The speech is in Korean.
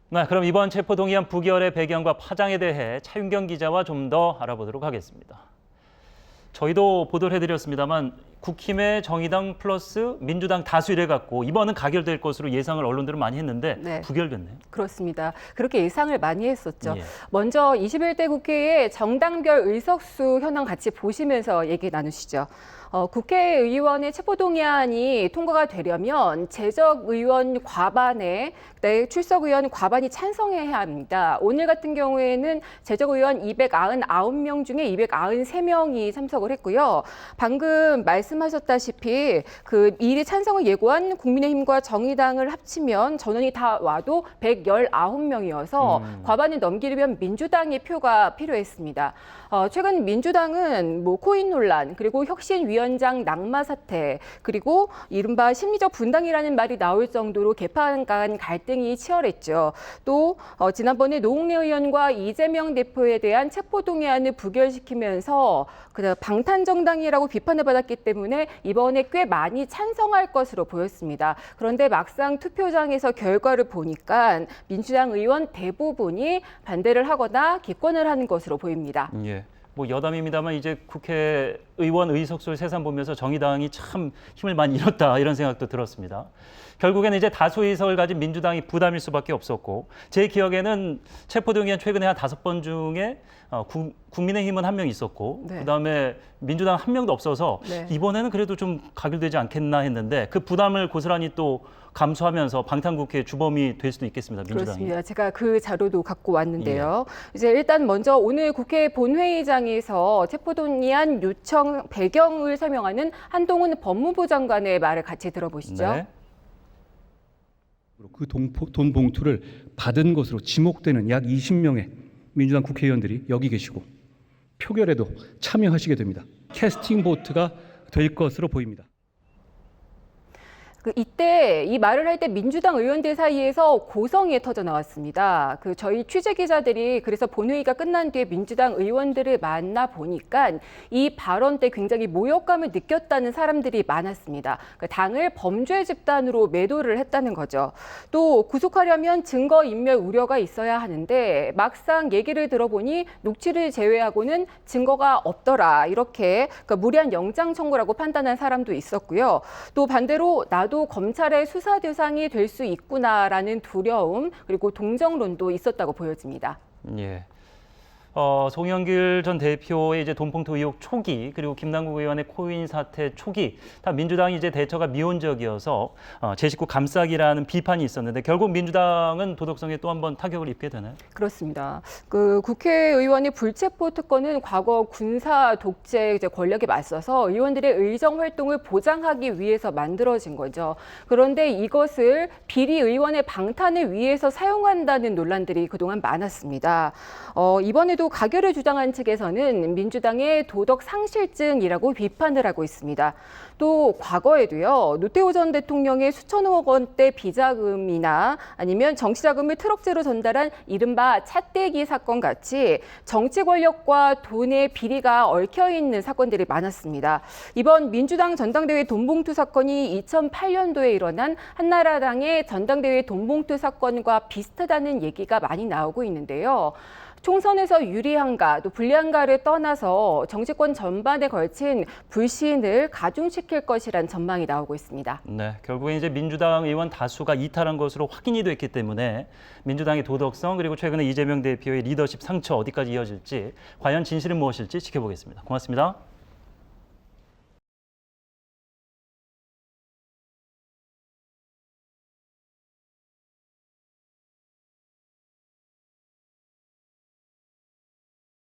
네, 그럼 이번 체포동의안 부결의 배경과 파장에 대해 차윤경 기자와 좀 더 알아보도록 하겠습니다. 저희도 보도를 해드렸습니다만 국힘의 정의당 플러스 민주당 다수 이래갖고 이번은 가결될 것으로 예상을 언론들은 많이 했는데 네. 부결됐네요. 그렇습니다. 그렇게 예상을 많이 했었죠. 예. 먼저 21대 국회의 정당별 의석수 현황 같이 보시면서 얘기 나누시죠. 국회의원의 체포동의안이 통과가 되려면 재적의원 과반에 출석의원 과반이 찬성해야 합니다. 오늘 같은 경우에는 재적의원 299명 중에 293명이 참석을 했고요. 방금 말씀하셨다시피 그 미리 찬성을 예고한 국민의힘과 정의당을 합치면 전원이 다 와도 119명이어서 과반을 넘기려면 민주당의 표가 필요했습니다. 최근 민주당은 코인 논란, 그리고 혁신위원장 낙마 사태, 그리고 이른바 심리적 분당이라는 말이 나올 정도로 개판 간 갈등이 치열했죠. 또 지난번에 노웅래 의원과 이재명 대표에 대한 체포동의안을 부결시키면서 방탄정당이라고 비판을 받았기 때문에 이번에 꽤 많이 찬성할 것으로 보였습니다. 그런데 막상 투표장에서 결과를 보니까 민주당 의원 대부분이 반대를 하거나 기권을 하는 것으로 보입니다. 예. 여담입니다만 이제 국회의원 의석수를 세산 보면서 정의당이 참 힘을 많이 잃었다 이런 생각도 들었습니다. 결국에는 이제 다수 의석을 가진 민주당이 부담일 수밖에 없었고 제 기억에는 체포동의안 최근에 한 5번 중에 국민의힘은 1명 있었고 네. 그다음에 민주당 1명도 없어서 네. 이번에는 그래도 좀 가결되지 않겠나 했는데 그 부담을 고스란히 또 감수하면서 방탄국회 주범이 될 수도 있겠습니다. 민주당이. 그렇습니다. 제가 그 자료도 갖고 왔는데요. 이제 일단 먼저 오늘 국회 본회의장에서 체포동의안 요청 배경을 설명하는 한동훈 법무부 장관의 말을 같이 들어보시죠. 네. 그 돈 봉투를 받은 것으로 지목되는 약 20명의 민주당 국회의원들이 여기 계시고 표결에도 참여하시게 됩니다. 캐스팅 보트가 될 것으로 보입니다. 이때 이 말을 할 때 민주당 의원들 사이에서 고성이 터져 나왔습니다. 저희 취재 기자들이 그래서 본회의가 끝난 뒤에 민주당 의원들을 만나 보니까 이 발언 때 굉장히 모욕감을 느꼈다는 사람들이 많았습니다. 당을 범죄 집단으로 매도를 했다는 거죠. 또 구속하려면 증거 인멸 우려가 있어야 하는데 막상 얘기를 들어보니 녹취를 제외하고는 증거가 없더라. 이렇게 무리한 영장 청구라고 판단한 사람도 있었고요. 또 반대로 나도 검찰의 수사 대상이 될 수 있구나라는 두려움 그리고 동정론도 있었다고 보여집니다. 예. 송영길 전 대표의 이제 돈봉투 의혹 초기 그리고 김남국 의원의 코인 사태 초기 다 민주당이 이제 대처가 미온적이어서 제 식구 감싸기라는 비판이 있었는데 결국 민주당은 도덕성에 또 한 번 타격을 입게 되나요? 그렇습니다. 국회의원의 불체포 특권은 과거 군사 독재 이제 권력에 맞서서 의원들의 의정 활동을 보장하기 위해서 만들어진 거죠. 그런데 이것을 비리 의원의 방탄을 위해서 사용한다는 논란들이 그동안 많았습니다. 이번에도 가결을 주장한 측에서는 민주당의 도덕 상실증이라고 비판을 하고 있습니다. 또 과거에도요. 노태우 전 대통령의 수천억 원대 비자금이나 아니면 정치자금을 트럭째로 전달한 이른바 차떼기 사건 같이 정치 권력과 돈의 비리가 얽혀있는 사건들이 많았습니다. 이번 민주당 전당대회 돈봉투 사건이 2008년도에 일어난 한나라당의 전당대회 돈봉투 사건과 비슷하다는 얘기가 많이 나오고 있는데요. 총선에서 유리한가 또 불리한가를 떠나서 정치권 전반에 걸친 불신을 가중시킬 것이란 전망이 나오고 있습니다. 네, 결국에 이제 민주당 의원 다수가 이탈한 것으로 확인이 됐기 때문에 민주당의 도덕성 그리고 최근에 이재명 대표의 리더십 상처 어디까지 이어질지 과연 진실은 무엇일지 지켜보겠습니다. 고맙습니다.